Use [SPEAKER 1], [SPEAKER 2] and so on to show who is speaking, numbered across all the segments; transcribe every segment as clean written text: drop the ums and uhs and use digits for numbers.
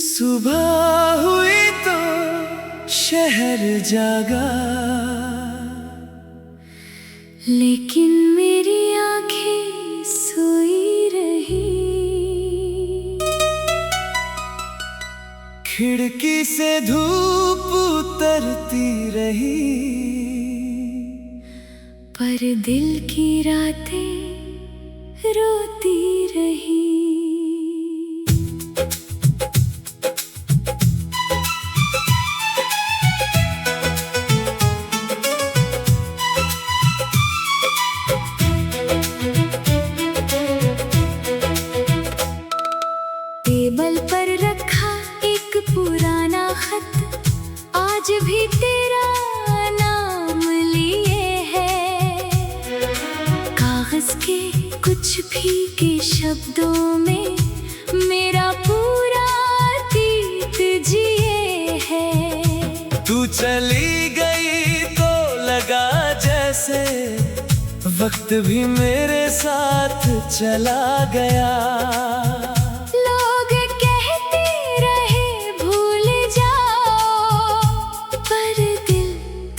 [SPEAKER 1] सुबह हुई तो शहर जागा,
[SPEAKER 2] लेकिन मेरी आंखें सोई रही।
[SPEAKER 1] खिड़की से धूप उतरती रही,
[SPEAKER 2] पर दिल की रातें रोती रही। टेबल पर रखा एक पुराना खत, आज भी तेरा नाम लिए है। कागज के कुछ भीगे शब्दों में मेरा पूरा अतीत जिए है।
[SPEAKER 1] तू चली गई तो लगा जैसे वक्त भी मेरे साथ चला गया।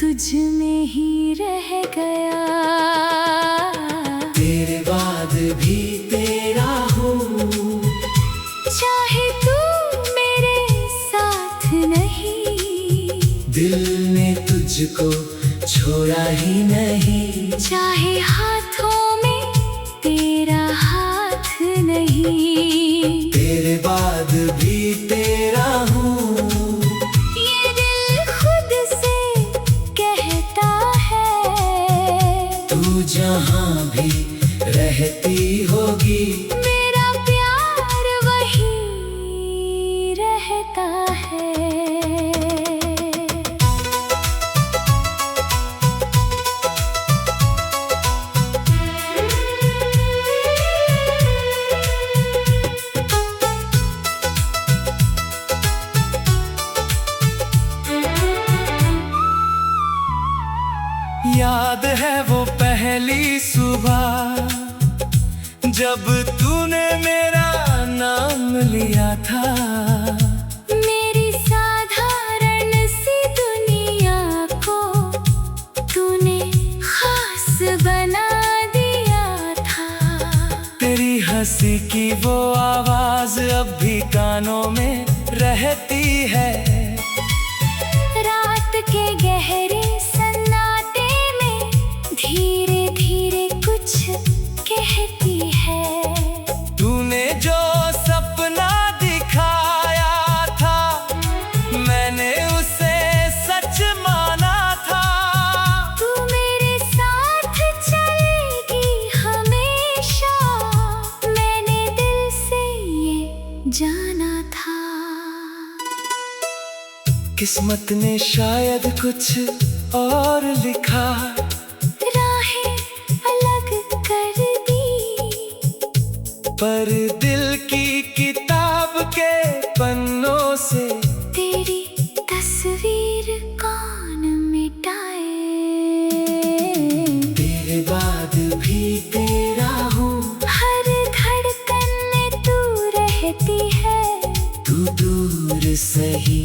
[SPEAKER 2] तुझ में ही रह गया।
[SPEAKER 1] तेरे बाद भी तेरा हूँ,
[SPEAKER 2] चाहे तू मेरे साथ नहीं।
[SPEAKER 1] दिल ने तुझको छोड़ा ही नहीं।
[SPEAKER 2] चाहे हाथों में तेरा हाथ नहीं।
[SPEAKER 1] तेरे बाद भी तेरा हूँ, जहाँ भी रहती होगी
[SPEAKER 2] मेरा प्यार वही रहता है।
[SPEAKER 1] याद है वो पहली सुबह जब तूने मेरा नाम लिया था।
[SPEAKER 2] मेरी साधारण सी दुनिया को तूने खास बना दिया था।
[SPEAKER 1] तेरी हंसी की वो आवाज अब भी कानों में रहती है।
[SPEAKER 2] रात के गहरे धीरे धीरे कुछ कहती है।
[SPEAKER 1] तूने जो सपना दिखाया था मैंने उसे सच माना था।
[SPEAKER 2] तू मेरे साथ चलेगी हमेशा, मैंने दिल से ये जाना था।
[SPEAKER 1] किस्मत ने शायद कुछ और लिखा, पर दिल की किताब के पन्नों से
[SPEAKER 2] तेरी तस्वीर कौन मिटाए।
[SPEAKER 1] तेरे बाद भी तेरा हूँ,
[SPEAKER 2] हर धड़कन में तू रहती है।
[SPEAKER 1] तू दूर सही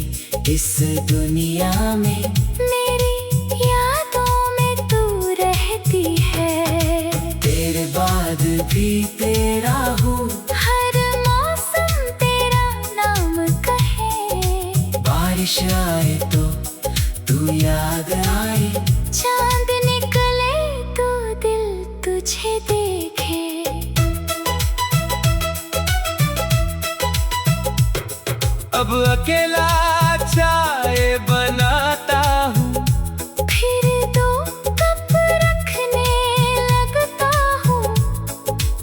[SPEAKER 1] इस दुनिया में
[SPEAKER 2] मेरी यादों में तू रहती है।
[SPEAKER 1] तेरे बाद भी तेरा हूँ,
[SPEAKER 2] हर मौसम तेरा नाम कहे।
[SPEAKER 1] बारिश आए तो तू याद आए।
[SPEAKER 2] चांद निकले तो दिल तुझे देखे।
[SPEAKER 1] अब अकेला चाय बनाता हूँ,
[SPEAKER 2] फिर दो कप रखने लगता हूँ।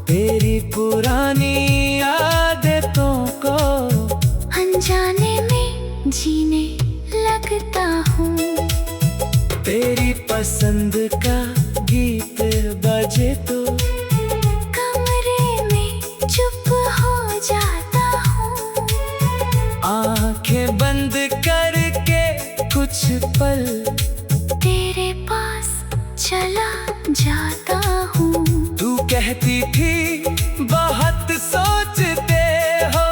[SPEAKER 1] तेरी पुरानी आदतों को
[SPEAKER 2] अनजाने में जीने लगता हूँ।
[SPEAKER 1] तेरी पसंद का गीत बजे तो
[SPEAKER 2] कमरे में चुप हो जाता हूँ।
[SPEAKER 1] आंखें बंद करके कुछ पल
[SPEAKER 2] तेरे पास चला जाता हूँ।
[SPEAKER 1] तू कहती थी बहुत सोचते हो,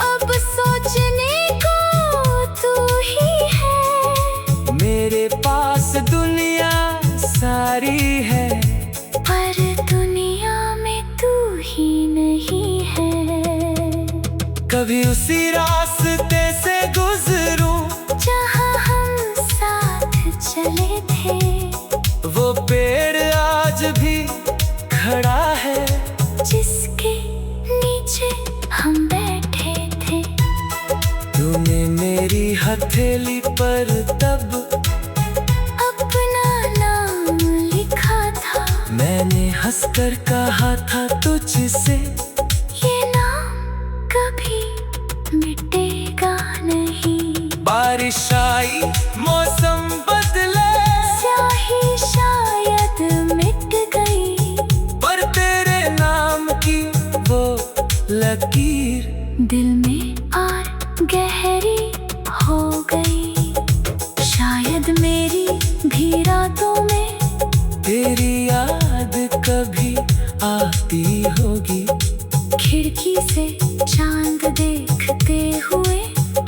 [SPEAKER 2] अब सोचने
[SPEAKER 1] उसी रास्ते से गुजरूं
[SPEAKER 2] जहाँ हम साथ चले थे।
[SPEAKER 1] वो पेड़ आज भी खड़ा है
[SPEAKER 2] जिसके नीचे हम बैठे थे।
[SPEAKER 1] तूने मेरी हथेली पर तब
[SPEAKER 2] अपना नाम लिखा था।
[SPEAKER 1] मैंने हंसकर कहा था तुझसे
[SPEAKER 2] ये नाम कभी मिटेगा नहीं।
[SPEAKER 1] बारिश आई मौसम बदले
[SPEAKER 2] स्याही शायद मिट गई,
[SPEAKER 1] पर तेरे नाम की वो लकीर
[SPEAKER 2] दिल में और गहरी हो गई। शायद मेरी भी रातों में
[SPEAKER 1] तेरी याद कभी आती होगी।
[SPEAKER 2] खिड़की से चांद देखते हुए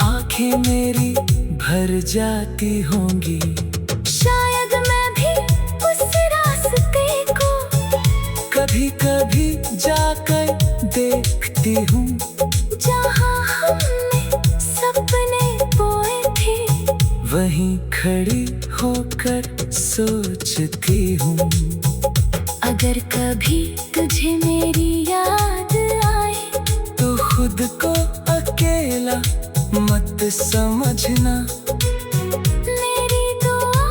[SPEAKER 1] आंखें मेरी भर जाती होंगी।
[SPEAKER 2] शायद मैं भी उस रास्ते को
[SPEAKER 1] कभी कभी जाकर देखती हूँ
[SPEAKER 2] जहाँ हमने सपने बोए थे।
[SPEAKER 1] वहीं खड़ी होकर सोचती हूँ
[SPEAKER 2] अगर कभी तुझे मेरी याद आए
[SPEAKER 1] तो खुद को अकेला मत समझना।
[SPEAKER 2] मेरी दुआ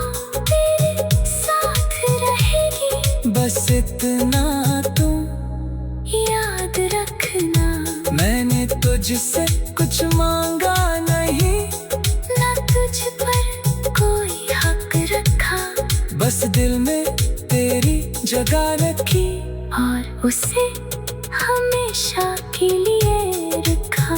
[SPEAKER 2] तेरे साथ रहेगी।
[SPEAKER 1] बस इतना तुम
[SPEAKER 2] याद रखना,
[SPEAKER 1] मैंने तुझसे कुछ मांगा नहीं,
[SPEAKER 2] ना तुझ पर कोई हक रखा।
[SPEAKER 1] बस दिल में तेरी जगह रखी
[SPEAKER 2] और उसे हमेशा के लिए रखा।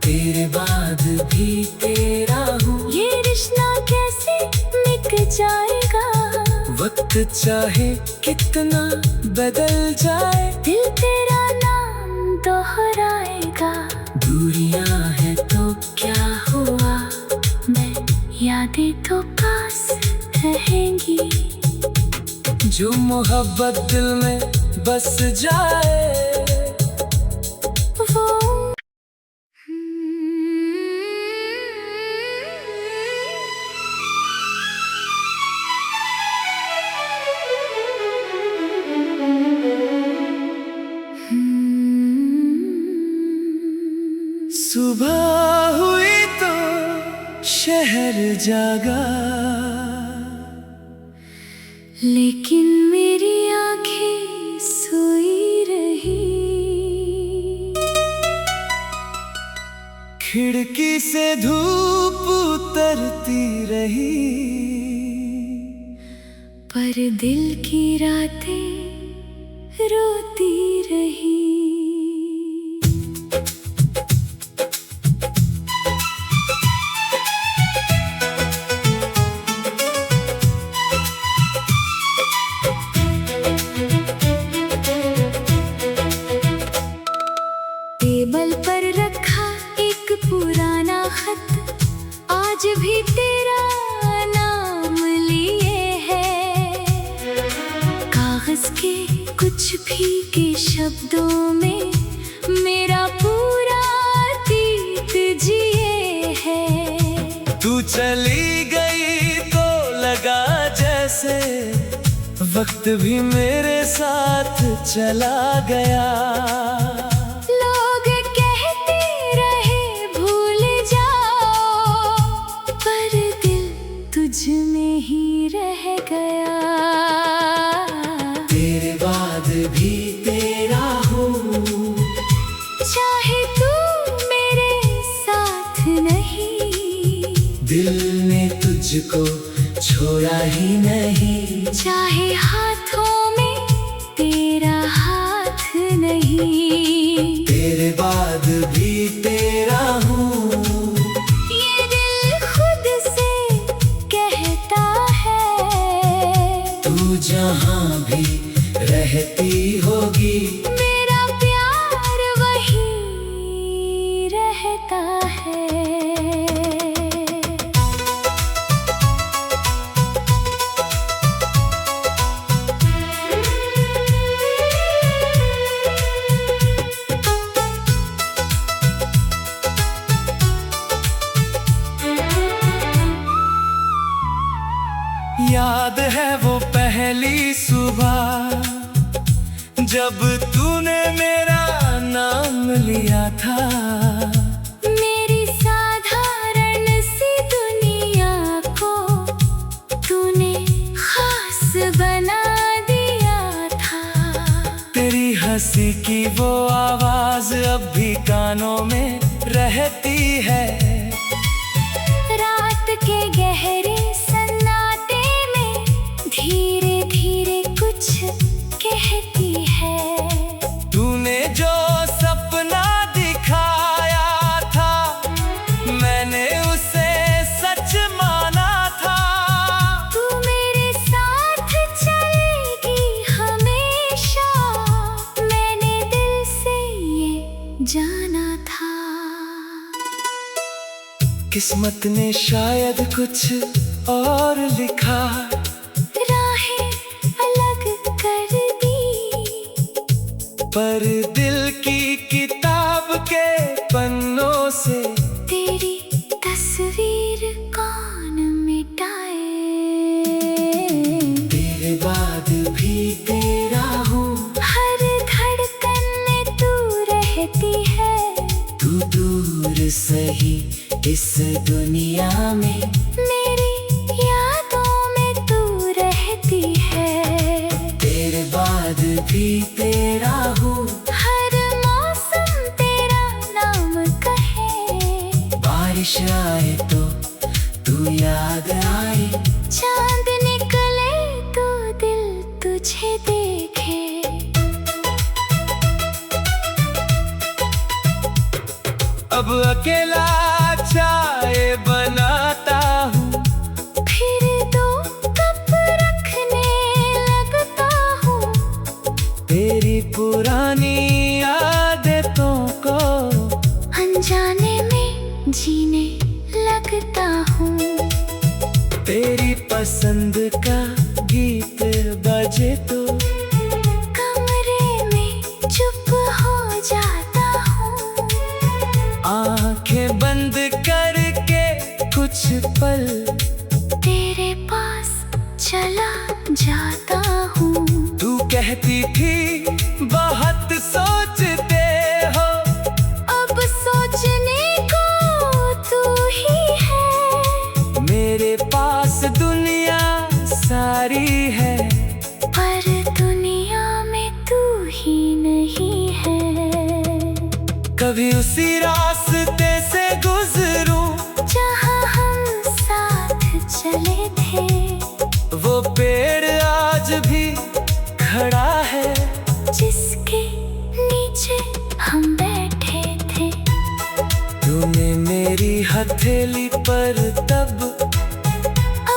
[SPEAKER 1] तेरे बाद भी तेरा हूँ।
[SPEAKER 2] ये रिश्ता कैसे मिट जाएगा।
[SPEAKER 1] वक्त चाहे कितना बदल जाए
[SPEAKER 2] दिल तेरा नाम दोहराएगा।
[SPEAKER 1] दूरियां हैं तो क्या हुआ,
[SPEAKER 2] मैं यादें तो पास रहेंगी।
[SPEAKER 1] जो मोहब्बत दिल में बस जाए
[SPEAKER 2] वो
[SPEAKER 1] सुबह हुई तो शहर जागा,
[SPEAKER 2] लेकिन मेरी आंखें सोई रही।
[SPEAKER 1] खिड़की से धूप उतरती रही,
[SPEAKER 2] पर दिल की रातें रोती रही। टेबल पर रखा एक पुराना खत, आज भी तेरा नाम लिए है। कागज के कुछ भीगे शब्दों में मेरा पूरा अतीत जिए है।
[SPEAKER 1] तू चली गई तो लगा जैसे वक्त भी मेरे साथ चला गया।
[SPEAKER 2] लोग कहते रहे भूल जाओ, पर दिल तुझ में ही रह गया।
[SPEAKER 1] तेरे बाद भी तेरा हूँ,
[SPEAKER 2] चाहे तू मेरे साथ नहीं,
[SPEAKER 1] दिल ने तुझको छोड़ा ही नहीं।
[SPEAKER 2] चाहे हाथों में तेरा हाथ नहीं।
[SPEAKER 1] तेरे बाद भी तेरा हूँ,
[SPEAKER 2] ये दिल खुद से कहता है।
[SPEAKER 1] तू जहाँ भी रहती होगी
[SPEAKER 2] मेरा प्यार वही रहता है।
[SPEAKER 1] याद है वो पहली सुबह जब तूने मेरा नाम लिया था।
[SPEAKER 2] मेरी साधारण सी दुनिया को तूने खास बना दिया था।
[SPEAKER 1] तेरी हंसी की वो आवाज अब भी कानों में रहती है।
[SPEAKER 2] रात के गहरे सन्नाटे में धीरे धीरे कुछ कहती है।
[SPEAKER 1] तूने जो सपना दिखाया था मैंने उसे सच माना था।
[SPEAKER 2] तू मेरे साथ चलेगी हमेशा, मैंने दिल से ये जाना था।
[SPEAKER 1] किस्मत ने शायद कुछ और लिखा,
[SPEAKER 2] राहें अलग कर दी,
[SPEAKER 1] पर दिल की किताब के पन्नों से
[SPEAKER 2] तेरी तस्वीर कौन मिटाए।
[SPEAKER 1] तेरे बाद भी तेरा हूँ,
[SPEAKER 2] हर धड़कन में तू रहती है।
[SPEAKER 1] तू दूर सही इस दुनिया में
[SPEAKER 2] मेरी यादों में तू रहती है।
[SPEAKER 1] तेरे बाद भी तेरा हूँ,
[SPEAKER 2] हर मौसम तेरा नाम कहे।
[SPEAKER 1] बारिश आए तो तू याद आए।
[SPEAKER 2] चांद निकले तो दिल तुझे देखे।
[SPEAKER 1] अब अकेला चाय बनाता हूँ,
[SPEAKER 2] फिर दो कप रखने लगता हूँ।
[SPEAKER 1] तेरी पुरानी आदतों को
[SPEAKER 2] अनजाने में जीने लगता हूँ।
[SPEAKER 1] तेरी पसंद का गीत बजे तो
[SPEAKER 2] कमरे में चुप हो जाता हूँ।
[SPEAKER 1] आंखें बंद करके कुछ पल
[SPEAKER 2] तेरे पास चला जाता हूँ।
[SPEAKER 1] तू कहती थी बहुत सोचते हो,
[SPEAKER 2] अब सोचने को तू ही है।
[SPEAKER 1] मेरे पास दुनिया सारी है,
[SPEAKER 2] पर दुनिया में तू ही नहीं है।
[SPEAKER 1] कभी उसी रास्ते से गुजरूं
[SPEAKER 2] जहाँ हम साथ चले थे।
[SPEAKER 1] वो पेड़ आज भी खड़ा है,
[SPEAKER 2] जिसके नीचे हम बैठे थे।
[SPEAKER 1] तूने मेरी हथेली पर तब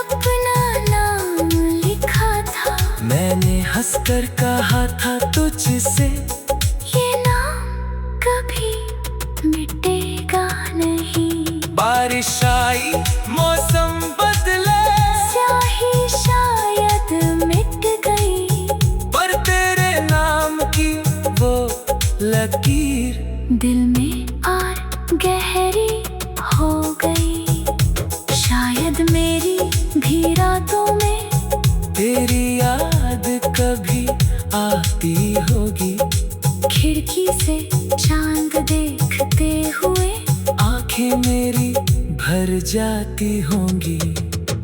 [SPEAKER 2] अपना नाम लिखा था।
[SPEAKER 1] मैंने हंसकर कहा था तुझसे,
[SPEAKER 2] ये नाम कभी मिटेगा नहीं।
[SPEAKER 1] बारिश आई मौसम बदले,
[SPEAKER 2] स्याही शायद मिट गई,
[SPEAKER 1] पर तेरे नाम की वो लकीर
[SPEAKER 2] दिल में और गहरी हो गई। शायद मेरी भी रातों में
[SPEAKER 1] तेरी याद कभी आती होगी।
[SPEAKER 2] खिड़की से चांद देखते हुए
[SPEAKER 1] आंखें मेरी भर जाती होंगी।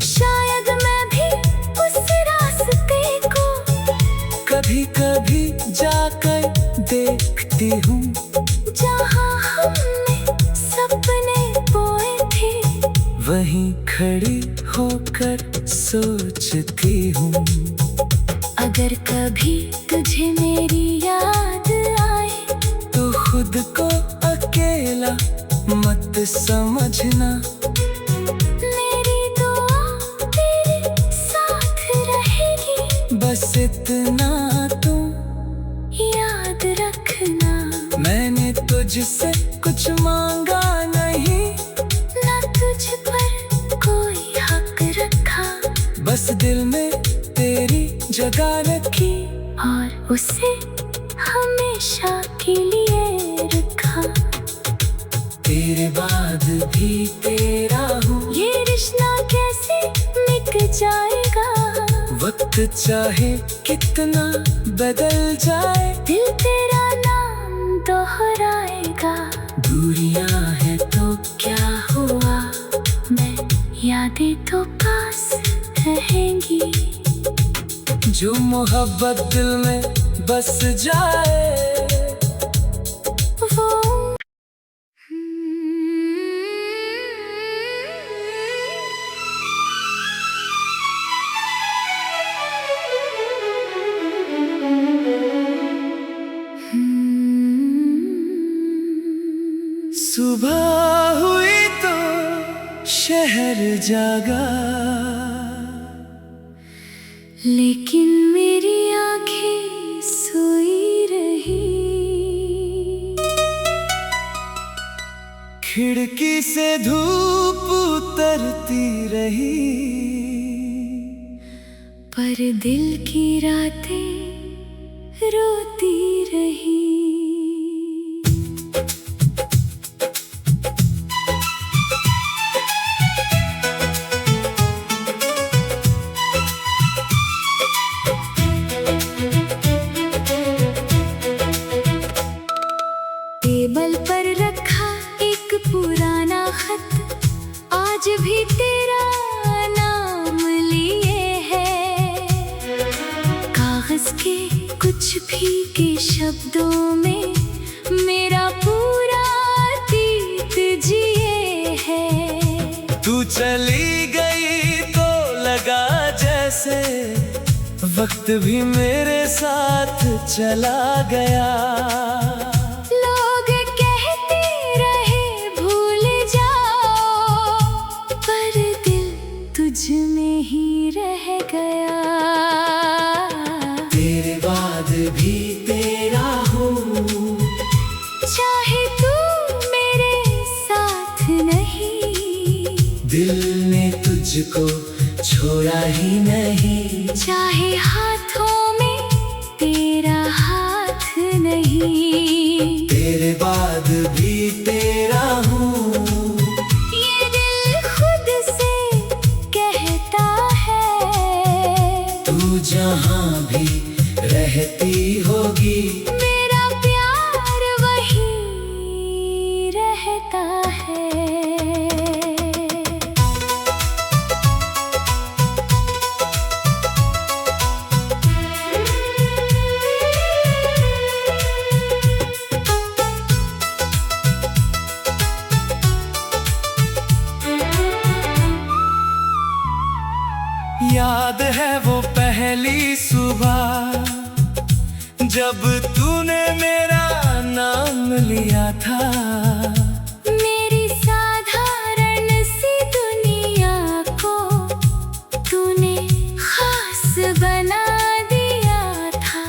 [SPEAKER 2] शायद मैं भी उस रास्ते को
[SPEAKER 1] कभी कभी जाकर देखती हूँ,
[SPEAKER 2] जहाँ हमने सपने बोए थे।
[SPEAKER 1] वहीं खड़ी होकर सोचती हूँ।
[SPEAKER 2] अगर कभी तुझे मेरी याद आए
[SPEAKER 1] तो खुद को अकेला मत समझना,
[SPEAKER 2] मेरी दुआ तेरे साथ रहेगी।
[SPEAKER 1] बस इतना तू
[SPEAKER 2] याद रखना,
[SPEAKER 1] मैंने तुझसे कुछ मांगा नहीं,
[SPEAKER 2] ना तुझ पर कोई हक रखा।
[SPEAKER 1] बस दिल में तेरी जगह रखी
[SPEAKER 2] और उसे हमेशा के लिए रखा।
[SPEAKER 1] तेरे बाद भी तेरा हूँ,
[SPEAKER 2] ये रिश्ता कैसे मिट जाएगा।
[SPEAKER 1] वक्त चाहे कितना बदल जाए,
[SPEAKER 2] दिल तेरा नाम दोहराएगा।
[SPEAKER 1] दूरियां है तो
[SPEAKER 2] क्या हुआ, मैं यादें तो पास रहेंगी।
[SPEAKER 1] जो मोहब्बत दिल में बस जाए
[SPEAKER 2] वो
[SPEAKER 1] सुबह हुई तो शहर जागा,
[SPEAKER 2] लेकिन मेरी आंखें सोई रही।
[SPEAKER 1] खिड़की से धूप उतरती रही,
[SPEAKER 2] पर दिल की रातें रोती रही। टेबल पर रखा एक पुराना खत, आज भी तेरा नाम लिए है। कागज के कुछ भीगे शब्दों में मेरा पूरा अतीत जिए है।
[SPEAKER 1] तू चली गई तो लगा जैसे वक्त भी मेरे साथ चला गया।
[SPEAKER 2] तुझ में ही रह गया।
[SPEAKER 1] तेरे बाद भी तेरा हूँ,
[SPEAKER 2] चाहे तू मेरे साथ नहीं।
[SPEAKER 1] दिल ने तुझको छोड़ा ही नहीं।
[SPEAKER 2] चाहे हाथों में तेरा हाथ नहीं।
[SPEAKER 1] तेरे बाद भी तेरा हूँ, जहाँ भी रहती होगी
[SPEAKER 2] मेरा प्यार वही रहता है।
[SPEAKER 1] याद है वो पहली सुबह जब तूने मेरा नाम लिया था।
[SPEAKER 2] मेरी साधारण सी दुनिया को तूने खास बना दिया था।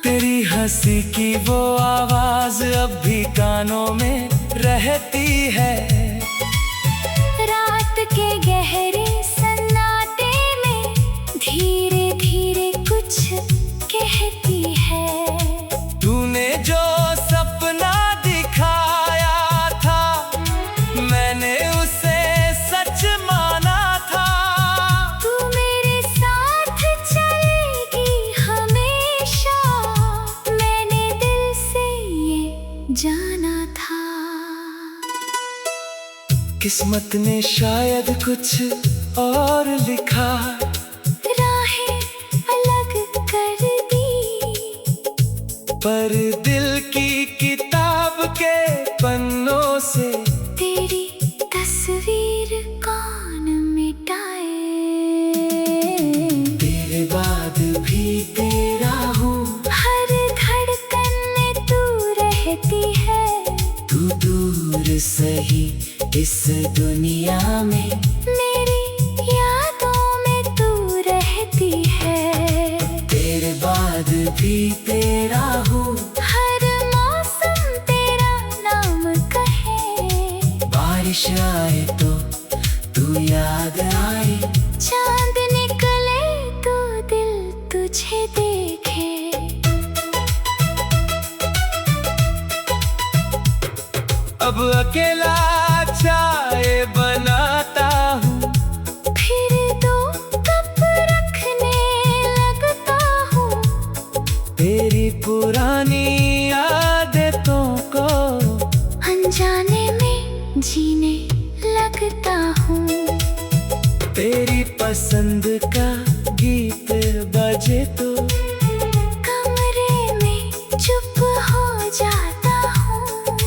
[SPEAKER 1] तेरी हंसी की वो आवाज अब भी कानों में रहती है।
[SPEAKER 2] रात के गहरे सन्नाटे में धीरे धीरे कुछ कहती है।
[SPEAKER 1] तूने जो सपना दिखाया था मैंने उसे सच माना था।
[SPEAKER 2] तू मेरे साथ चलेगी हमेशा, मैंने दिल से ये जाना था।
[SPEAKER 1] किस्मत ने शायद कुछ और लिखा,
[SPEAKER 2] राहें अलग कर दी,
[SPEAKER 1] पर दिल की किताब के पन्नों से
[SPEAKER 2] तेरी तस्वीर कौन मिटाए।
[SPEAKER 1] तेरे बाद भी तेरा हूँ,
[SPEAKER 2] हर धड़कन में तू रहती है।
[SPEAKER 1] तू दूर सही इस दुनिया में
[SPEAKER 2] मेरी यादों में तू रहती है।
[SPEAKER 1] तेरे बाद भी तेरा हूँ,
[SPEAKER 2] हर मौसम तेरा नाम कहे।
[SPEAKER 1] बारिश आए तो तू याद आए।
[SPEAKER 2] चांद निकले तो दिल तुझे देखे।
[SPEAKER 1] अब अकेला चाय बनाता हूँ,
[SPEAKER 2] फिर दो कप रखने जीने लगता हूँ।
[SPEAKER 1] तेरी पसंद का गीत बजे तो
[SPEAKER 2] कमरे में चुप हो जाता हूँ।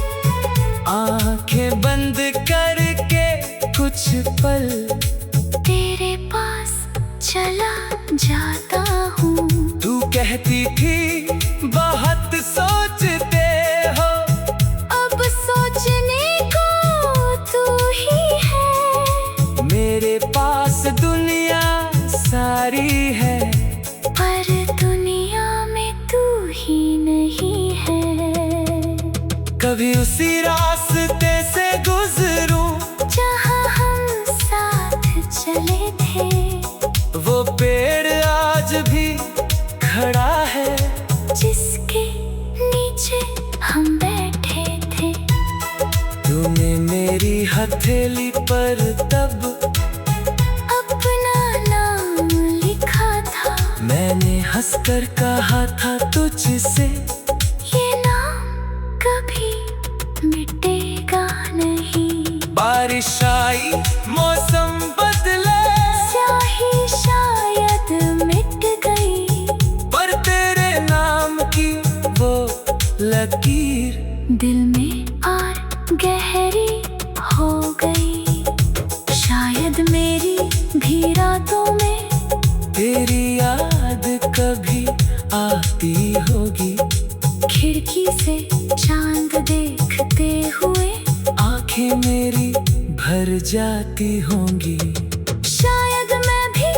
[SPEAKER 1] आंखें बंद करके कुछ पल
[SPEAKER 2] तेरे पास चला जाता हूँ।
[SPEAKER 1] तू कहती थी बहुत सोचते हो,
[SPEAKER 2] अब सोचने को तू ही है।
[SPEAKER 1] मेरे पास दुनिया सारी है,
[SPEAKER 2] पर दुनिया में तू ही नहीं है।
[SPEAKER 1] कभी उसी रास्ते से गुजरूं
[SPEAKER 2] जहाँ हम साथ चले थे।
[SPEAKER 1] वो पेड़ आज भी खड़ा है,
[SPEAKER 2] जिसके नीचे हम बैठे थे।
[SPEAKER 1] तूने मेरी हथेली पर तब
[SPEAKER 2] अपना नाम लिखा था।
[SPEAKER 1] मैंने हंसकर कहा था तुझसे,
[SPEAKER 2] ये नाम कभी मिटेगा नहीं।
[SPEAKER 1] बारिश आई मौसम बदले,
[SPEAKER 2] स्याही शायद मिट गई,
[SPEAKER 1] पर तेरे नाम की वो लकीर
[SPEAKER 2] दिल में और गहरी हो गई। शायद मेरी भी रातों में
[SPEAKER 1] तेरी याद कभी आती होगी।
[SPEAKER 2] खिड़की से चांद देखते हुए
[SPEAKER 1] आंखें मेरी भर जाती होंगी।
[SPEAKER 2] शायद मैं भी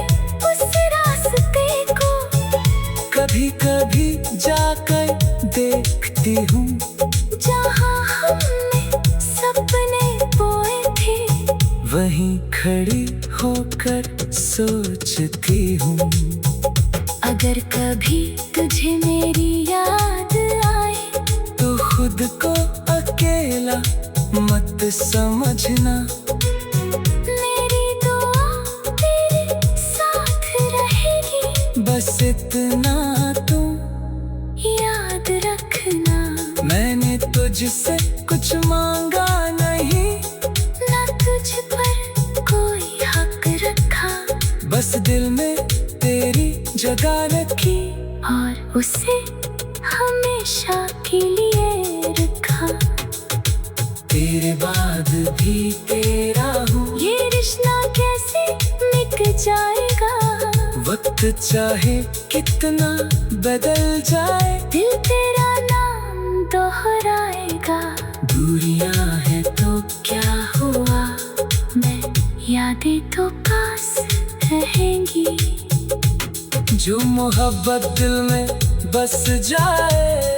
[SPEAKER 2] उस रास्ते को
[SPEAKER 1] कभी कभी जाकर देखती हूँ,
[SPEAKER 2] जहाँ हमने सपने बोए थे।
[SPEAKER 1] वहीं खड़ी होकर सोचती हूँ।
[SPEAKER 2] अगर कभी तुझे मेरी याद आए,
[SPEAKER 1] तो खुद को अकेला मत समझना,
[SPEAKER 2] मेरी दुआ तेरे साथ रहेगी।
[SPEAKER 1] बस इतना तू
[SPEAKER 2] याद रखना,
[SPEAKER 1] मैंने तुझसे कुछ मांगा नहीं,
[SPEAKER 2] ना तुझ पर कोई हक रखा।
[SPEAKER 1] बस दिल में तेरी जगह रखी
[SPEAKER 2] और उसे हमेशा के लिए रखा।
[SPEAKER 1] तेरे बाद भी तेरा हूँ,
[SPEAKER 2] ये रिश्ता कैसे मिट जाएगा।
[SPEAKER 1] वक्त चाहे कितना बदल जाए,
[SPEAKER 2] दिल तेरा नाम दोहराएगा।
[SPEAKER 1] दूरियां हैं तो
[SPEAKER 2] क्या हुआ, मैं यादें तो पास रहेंगी।
[SPEAKER 1] जो मोहब्बत दिल में बस जाए,